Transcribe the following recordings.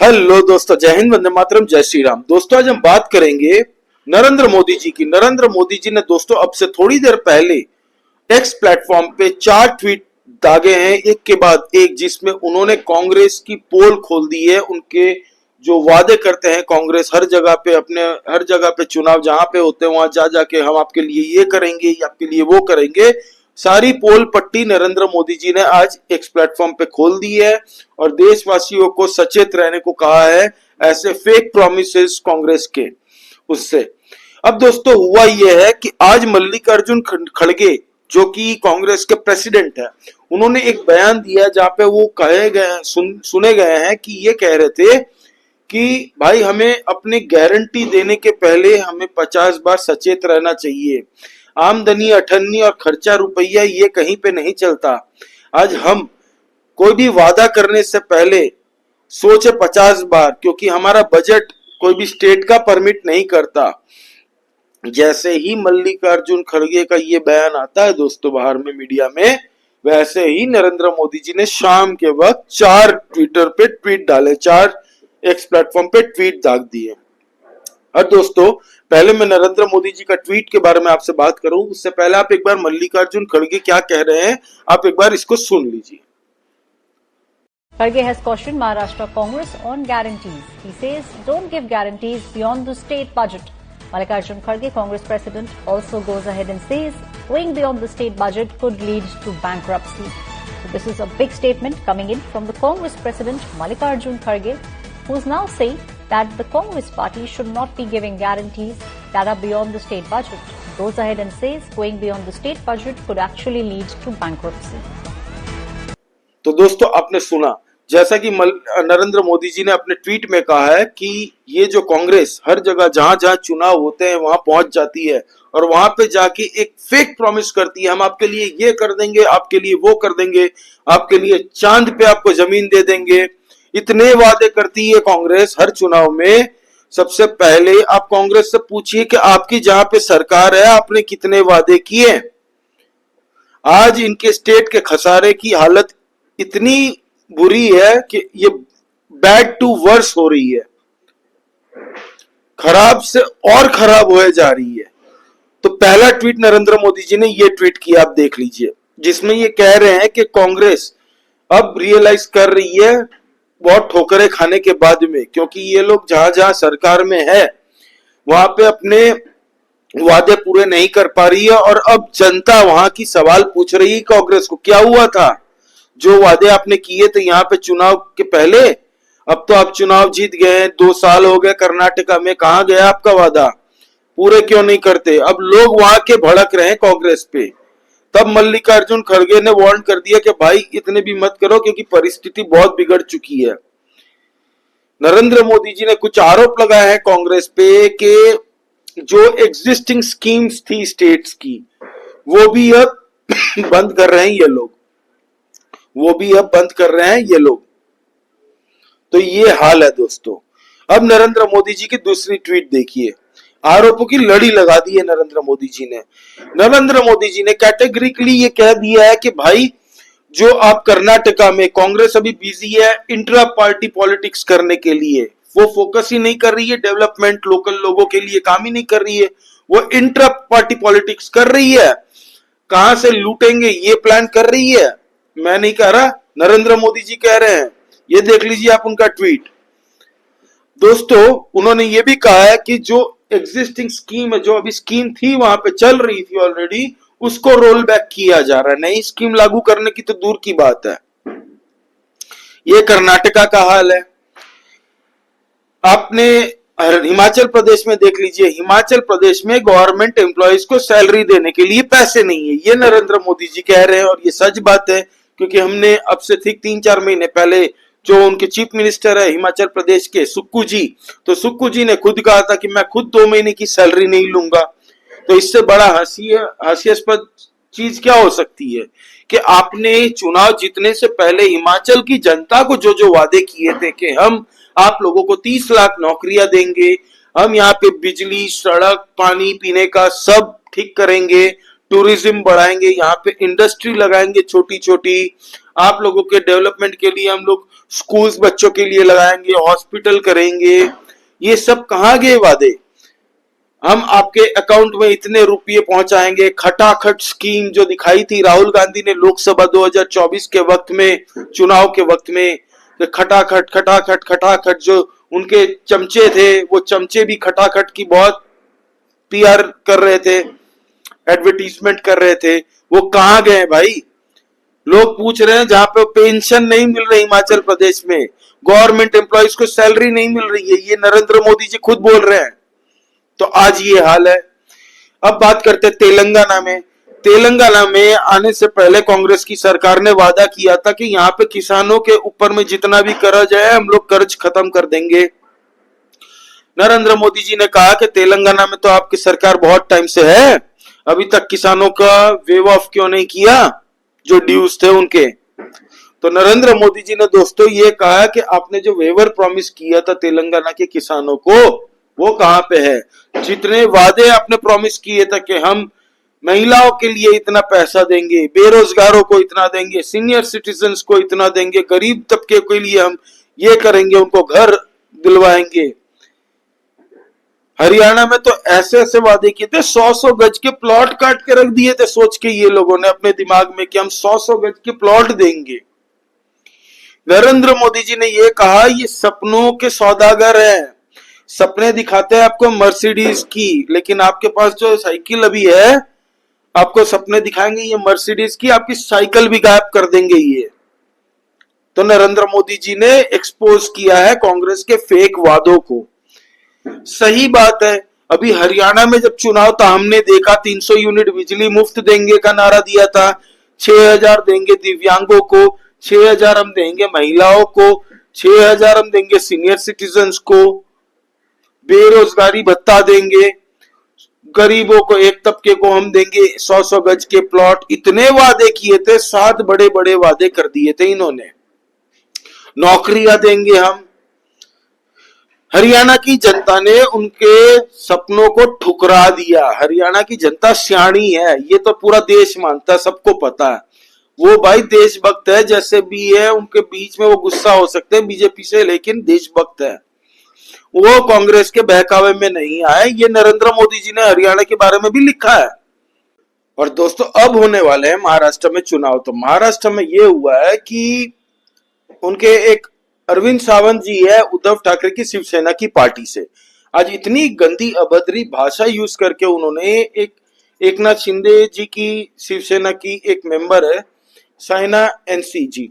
Hello दोस्तों, जय हिंद, वंदे मातरम, जय श्री राम। दोस्तों आज हम बात करेंगे नरेंद्र मोदी जी की। नरेंद्र मोदी जी ने दोस्तों अब से थोड़ी देर पहले एक्स प्लेटफॉर्म पे 4 ट्वीट दागे हैं एक के बाद एक, जिसमें उन्होंने कांग्रेस की पोल खोल दी है। उनके जो वादे करते हैं कांग्रेस हर जगह पे, अपने हर जगह पे चुनाव जहां पे होते हैं वहां जा जाके हम आपके लिए ये करेंगे, ये आपके लिए वो करेंगे, सारी पोल पट्टी नरेंद्र मोदी जी ने आज एक्स प्लेटफॉर्म पे खोल दी है और देशवासियों को सचेत रहने को कहा है ऐसे फेक प्रोमिसेस कांग्रेस के उससे। अब दोस्तों हुआ यह है कि आज मल्लिकार्जुन खड़गे जो कि कांग्रेस के प्रेसिडेंट है, उन्होंने एक बयान दिया जहां पे वो कहे गए सुने गए हैं कि ये कह रहे थे कि भाई हमें अपनी गारंटी देने के पहले हमें 50 बार सचेत रहना चाहिए। आमदनी अठन्नी और खर्चा रुपया ये कहीं पे नहीं चलता। आज हम कोई भी वादा करने से पहले सोचे 50 बार, क्योंकि हमारा बजट कोई भी स्टेट का परमिट नहीं करता। जैसे ही मल्लिकार्जुन खड़गे का ये बयान आता है दोस्तों बाहर में मीडिया में, वैसे ही नरेंद्र मोदी जी ने शाम के वक्त 4 ट्विटर पे ट्वीट डाले, 4 एक्स प्लेटफॉर्म पे ट्वीट दाग दिए। और दोस्तों पहले मैं नरेंद्र मोदी जी का ट्वीट के बारे में आपसे बात करूं, उससे पहले आप एक बार मल्लिकार्जुन खड़गे क्या कह रहे हैं आप एक बार इसको सुन लीजिए। Kharge has cautioned Maharashtra Congress on guarantees. He says, don't give guarantees beyond the state budget. Mallikarjun Kharge, Congress president, also goes ahead and says, going beyond the state budget could lead to bankruptcy. So this is a big statement coming in from the Congress president, Mallikarjun Kharge, who is now saying that the Congress party should not be giving guarantees that are beyond the state budget. He goes ahead and says, going beyond the state budget could actually lead to bankruptcy. तो दोस्तों आपने सुना, जैसा कि नरेंद्र मोदी जी ने अपने tweet में कहा है कि ये जो कांग्रेस हर जगह जहां जहां चुनाव होते हैं वहां पहुंच जाती है और वहां पे जाके एक फेक प्रॉमिस करती है, हम आपके लिए ये कर देंगे, आपके लिए वो कर देंगे, आपके लिए चांद पे आपको जमीन दे देंगे। इतने वादे करती है कांग्रेस हर चुनाव में। सबसे पहले आप कांग्रेस से पूछिए कि आपकी जहां पे सरकार है आपने कितने वादे किए। आज इनके स्टेट के खसारे की हालत इतनी बुरी है कि ये बैड टू वर्स हो रही है, खराब से और खराब होए जा रही है। तो पहला ट्वीट नरेंद्र मोदी जी ने ये ट्वीट किया, आप देख लीजिए, जिसमें ये कह रहे हैं कि कांग्रेस अब रियलाइज कर रही है बहुत ठोकरें खाने के बाद में, क्योंकि ये लोग जहां जहां सरकार में है वहां पे अपने वादे पूरे नहीं कर पा रही है और अब जनता वहां की सवाल पूछ रही है कांग्रेस को, क्या हुआ था जो वादे आपने किए थे यहाँ पे चुनाव के पहले, अब तो आप चुनाव जीत गए, 2 साल हो गए कर्नाटका में, कहां गया आपका वादा, पूरे क्यों नहीं करते। अब लोग वहां के भड़क रहे हैं कांग्रेस पे। तब मल्लिकार्जुन खड़गे ने वार्न कर दिया कि भाई इतने भी मत करो क्योंकि परिस्थिति बहुत बिगड़ चुकी है। नरेंद्र मोदी जी ने कुछ आरोप लगाए हैं कांग्रेस पे कि जो एग्जिस्टिंग स्कीम्स थी स्टेट्स की वो भी अब बंद कर रहे हैं ये लोग, वो भी अब बंद कर रहे हैं ये लोग। तो ये हाल है दोस्तों। अब नरेंद्र मोदी जी की दूसरी ट्वीट देखिए, आरोपों की लड़ी लगा दी है नरेंद्र मोदी जी ने। नरेंद्र मोदी जी ने कैटेगरिकली ये कह दिया है कि भाई जो आप कर्नाटका में कांग्रेस अभी बिजी है इंट्रा पार्टी पॉलिटिक्स करने के लिए, वो फोकस ही नहीं कर रही है डेवलपमेंट, लोकल लोगों के लिए काम ही नहीं कर रही है, वो इंट्रा पार्टी पॉलिटिक्स कर रही है, कहां से लूटेंगे ये प्लान कर रही है। मैं नहीं कह रहा, नरेंद्र मोदी जी कह रहे हैं, ये देख लीजिए आप उनका ट्वीट। दोस्तों उन्होंने ये भी कहा है कि जो एग्जिस्टिंग स्कीम है, जो अभी स्कीम थी वहां पे चल रही थी ऑलरेडी, उसको रोल बैक किया जा रहा है, नई स्कीम लागू करने की तो दूर की बात है। ये कर्नाटका का हाल है। आपने हिमाचल प्रदेश में देख लीजिए, हिमाचल प्रदेश में गवर्नमेंट एम्प्लॉयज को सैलरी देने के लिए पैसे नहीं है, ये नरेंद्र मोदी जी कह रहे हैं और ये सच बात है, क्योंकि हमने अब से ठीक 3-4 महीने पहले जो उनके चीफ मिनिस्टर है हिमाचल प्रदेश के सुक्खू जी, तो सुक्खू जी ने खुद कहा था कि मैं खुद 2 महीने की सैलरी नहीं लूंगा। तो इससे बड़ा हास्यास्पद चीज क्या हो सकती है कि आपने चुनाव जीतने से पहले हिमाचल की जनता को जो जो वादे किए थे कि हम आप लोगों को 30 लाख नौकरियां देंगे, हम यहाँ पे बिजली, सड़क, पानी पीने का सब ठीक करेंगे, टूरिज्म बढ़ाएंगे, यहाँ पे इंडस्ट्री लगाएंगे छोटी छोटी, आप लोगों के डेवलपमेंट के लिए हम लोग स्कूल्स बच्चों के लिए लगाएंगे, हॉस्पिटल करेंगे। ये सब कहाँ गए वादे? हम आपके अकाउंट में इतने रुपये पहुंचाएंगे, खटाखट स्कीम जो दिखाई थी राहुल गांधी ने लोकसभा 2024 के वक्त में, चुनाव के वक्त में, खटाखट खटाखट खटाखट, जो उनके चमचे थे वो चमचे भी खटाखट की बहुत पीआर कर रहे थे, एडवर्टीजमेंट कर रहे थे। वो कहां गए भाई? लोग पूछ रहे हैं जहां पे पेंशन नहीं मिल रही हिमाचल प्रदेश में, गवर्नमेंट एम्प्लॉइज को सैलरी नहीं मिल रही है, ये नरेंद्र मोदी जी खुद बोल रहे हैं। तो आज ये हाल है। अब बात करते हैं तेलंगाना में। तेलंगाना में आने से पहले कांग्रेस की सरकार ने वादा किया था कि यहाँ पे किसानों के ऊपर में जितना भी कर्ज है हम लोग कर्ज खत्म कर देंगे। नरेंद्र मोदी जी ने कहा कि तेलंगाना में तो आपकी सरकार बहुत टाइम से है, अभी तक किसानों का वेव ऑफ क्यों नहीं किया जो ड्यूज थे उनके। तो नरेंद्र मोदी जी ने दोस्तों ये कहा कि आपने जो वेवर प्रॉमिस किया था तेलंगाना के किसानों को वो कहां पे है? जितने वादे आपने प्रॉमिस किए थे कि हम महिलाओं के लिए इतना पैसा देंगे, बेरोजगारों को इतना देंगे, सीनियर सिटीजन्स को इतना देंगे, गरीब तबके के लिए हम ये करेंगे, उनको घर दिलवाएंगे। हरियाणा में तो ऐसे ऐसे वादे किए थे, 100-100 गज के प्लॉट काट के रख दिए थे सोच के ये लोगों ने अपने दिमाग में कि हम 100-100 गज के प्लॉट देंगे। नरेंद्र मोदी जी ने ये कहा ये सपनों के सौदागर हैं, सपने दिखाते हैं आपको मर्सिडीज की, लेकिन आपके पास जो साइकिल अभी है आपको सपने दिखाएंगे ये मर्सिडीज की, आपकी साइकिल भी गायब कर देंगे ये। तो नरेंद्र मोदी जी ने एक्सपोज किया है कांग्रेस के फेक वादों को। सही बात है, अभी हरियाणा में जब चुनाव था हमने देखा 300 यूनिट बिजली मुफ्त देंगे का नारा दिया था, 6000 देंगे दिव्यांगों को, 6000 हम देंगे महिलाओं को, 6000 हम देंगे सीनियर सिटीजन्स को, बेरोजगारी भत्ता देंगे, गरीबों को एक तबके को हम देंगे 100-100 गज के प्लॉट। इतने वादे किए थे, 7 बड़े बड़े वादे कर दिए थे इन्होंने। नौकरियां देंगे हम। हरियाणा की जनता ने उनके सपनों को ठुकरा दिया। हरियाणा की जनता सियाणी है, ये तो पूरा देश मानता है, सबको पता है। वो भाई देशभक्त है, जैसे भी है उनके बीच में वो गुस्सा हो सकते हैं बीजेपी से, लेकिन देशभक्त है। वो कांग्रेस के बहकावे में नहीं आए। ये नरेंद्र मोदी जी ने हरियाणा के बारे में भी लिखा है। और दोस्तों अब होने वाले हैं महाराष्ट्र में चुनाव। तो महाराष्ट्र में ये हुआ है कि उनके एक अरविंद सावंत जी है उद्धव ठाकरे की शिवसेना की पार्टी से, आज इतनी गंदी अभद्री भाषा यूज करके उन्होंने एकनाथ शिंदे जी की शिवसेना की एक मेंबर है साइना एनसी जी,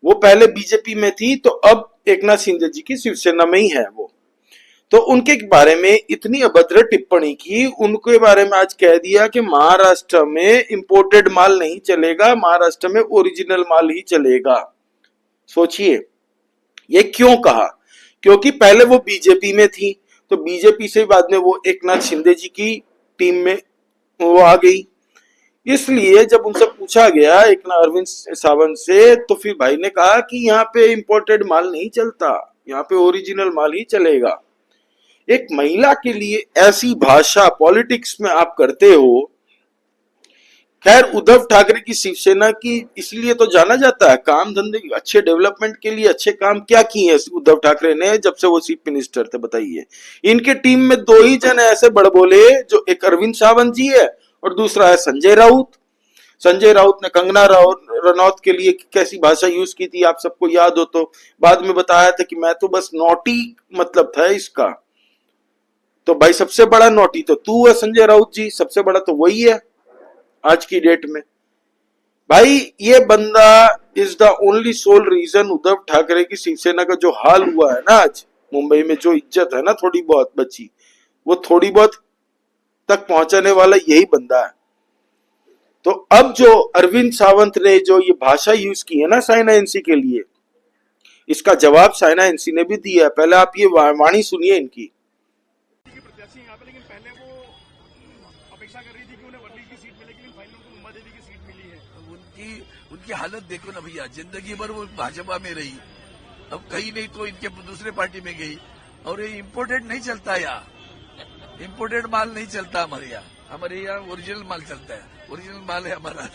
वो पहले बीजेपी में थी तो अब एकनाथ शिंदे जी की शिवसेना में ही है वो। तो उनके बारे में इतनी अभद्र टिप्पणी की, उनके बारे में आज कह दिया कि महाराष्ट्र में इंपोर्टेड माल नहीं चलेगा, महाराष्ट्र में ओरिजिनल माल ही चलेगा। सोचिए ये क्यों कहा? क्योंकि पहले वो बीजेपी में थी, तो बीजेपी से बाद में वो एकनाथ शिंदे जी की टीम में वो आ गई। इसलिए जब उनसे पूछा गया एकनाथ अरविंद सावंत से, तो फिर भाई ने कहा कि यहाँ पे इंपोर्टेड माल नहीं चलता, यहाँ पे ओरिजिनल माल ही चलेगा। एक महिला के लिए ऐसी भाषा पॉलिटिक्स में आप करते हो। खैर उद्धव ठाकरे की शिवसेना की इसलिए तो जाना जाता है, काम धंधे अच्छे डेवलपमेंट के लिए अच्छे काम क्या किए हैं उद्धव ठाकरे ने जब से वो चीफ मिनिस्टर थे, बताइए। इनके टीम में 2 ही जन ऐसे बड़बोले, जो एक अरविंद सावंत जी है और दूसरा है संजय राउत। संजय राउत ने कंगना रनौत के लिए कैसी भाषा यूज की थी आप सबको याद हो तो, बाद में बताया था कि मैं तो बस नोटी मतलब था इसका। तो भाई सबसे बड़ा नोटी तो तू है संजय राउत जी, सबसे बड़ा तो वही है आज की डेट में। भाई ये बंदा is the only sole reason Uddhav Thackeray की शिवसेना का जो हाल हुआ है ना आज मुंबई में, जो इज्जत है ना थोड़ी बहुत बची, वो थोड़ी बहुत तक पहुंचाने वाला यही बंदा है। तो अब जो अरविंद सावंत ने जो ये भाषा यूज की है ना साइना एनसी के लिए, इसका जवाब साइना एनसी ने भी दिया है। पहले आप ये वाणी सुनिए इनकी। उनकी हालत देखो ना भैया, जिंदगी भर वो भाजपा में रही, अब कहीं नहीं तो इनके दूसरे पार्टी में गई। और ये इम्पोर्टेड नहीं चलता, यहाँ इम्पोर्टेड माल नहीं चलता हमारे यहाँ ओरिजिनल माल चलता है, ओरिजिनल माल है हमारा।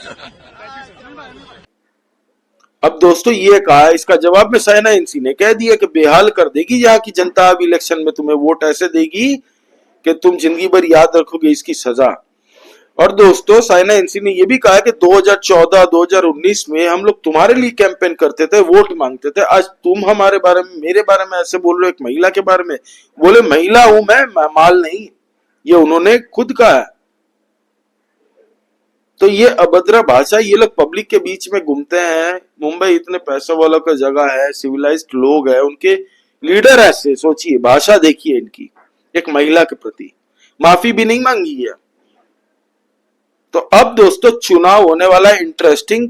अब दोस्तों ये कहा, इसका जवाब में साइना एनसी ने कह दिया कि बेहाल कर देगी यहाँ की जनता, अब इलेक्शन में तुम्हें वोट ऐसे देगी कि तुम जिंदगी भर याद रखोगे इसकी सजा। और दोस्तों साइना एनसी ने यह भी कहा कि 2014-2019 में हम लोग तुम्हारे लिए कैंपेन करते थे, वोट मांगते थे, आज तुम हमारे बारे में, मेरे बारे में ऐसे बोल रहे हो, एक महिला के बारे में। बोले महिला हूं मैं, माल नहीं, ये उन्होंने खुद कहा है। तो ये अभद्र भाषा, ये लोग पब्लिक के बीच में घूमते हैं। मुंबई इतने पैसे वालों का जगह है, सिविलाइज्ड लोग है, उनके लीडर ऐसे, सोचिए भाषा देखिए इनकी, एक महिला के प्रति माफी भी नहीं मांगी है। तो अब दोस्तों चुनाव होने वाला है इंटरेस्टिंग,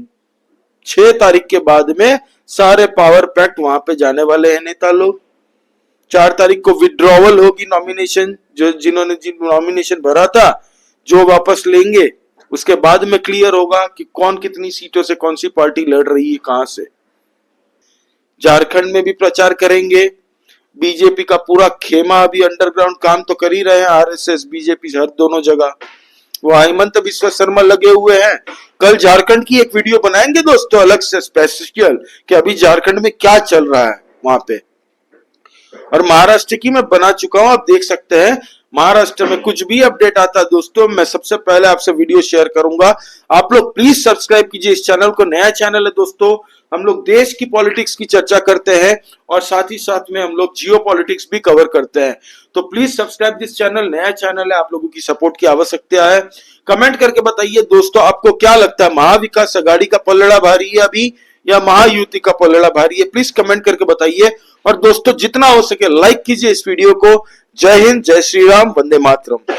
6 तारीख के बाद में सारे पावर पैक्ट वहां पे जाने वाले हैं नेता लोग। 4 तारीख को विड्रॉवल होगी नॉमिनेशन, जो जिन्होंने नॉमिनेशन भरा था जो वापस लेंगे, उसके बाद में क्लियर होगा कि कौन कितनी सीटों से कौन सी पार्टी लड़ रही है, कहां से। झारखंड में भी प्रचार करेंगे, बीजेपी का पूरा खेमा अभी अंडरग्राउंड काम तो कर ही रहे हैं, आरएसएस बीजेपी हर दोनों जगह, वो हेमंत बिस्वा शर्मा लगे हुए हैं। कल झारखंड की एक वीडियो बनाएंगे दोस्तों अलग से स्पेशल, कि अभी झारखंड में क्या चल रहा है वहां पे। और महाराष्ट्र की मैं बना चुका हूं, आप देख सकते हैं। महाराष्ट्र में कुछ भी अपडेट आता है दोस्तों, मैं सबसे पहले आपसे वीडियो शेयर करूंगा। आप लोग प्लीज सब्सक्राइब कीजिए इस चैनल को, नया चैनल है दोस्तों। हम लोग देश की पॉलिटिक्स की चर्चा करते हैं और साथ ही साथ में हम लोग जियो पॉलिटिक्स भी कवर करते हैं। तो प्लीज सब्सक्राइब दिस चैनल, नया चैनल है, आप लोगों की सपोर्ट की आवश्यकता है। कमेंट करके बताइए दोस्तों, आपको क्या लगता है, महाविकास आघाड़ी का पलड़ा भारी है अभी या महायुति का पलड़ा भारी है? प्लीज कमेंट करके बताइए। और दोस्तों जितना हो सके लाइक कीजिए इस वीडियो को। जय हिंद, जय श्री राम, वंदे मातरम।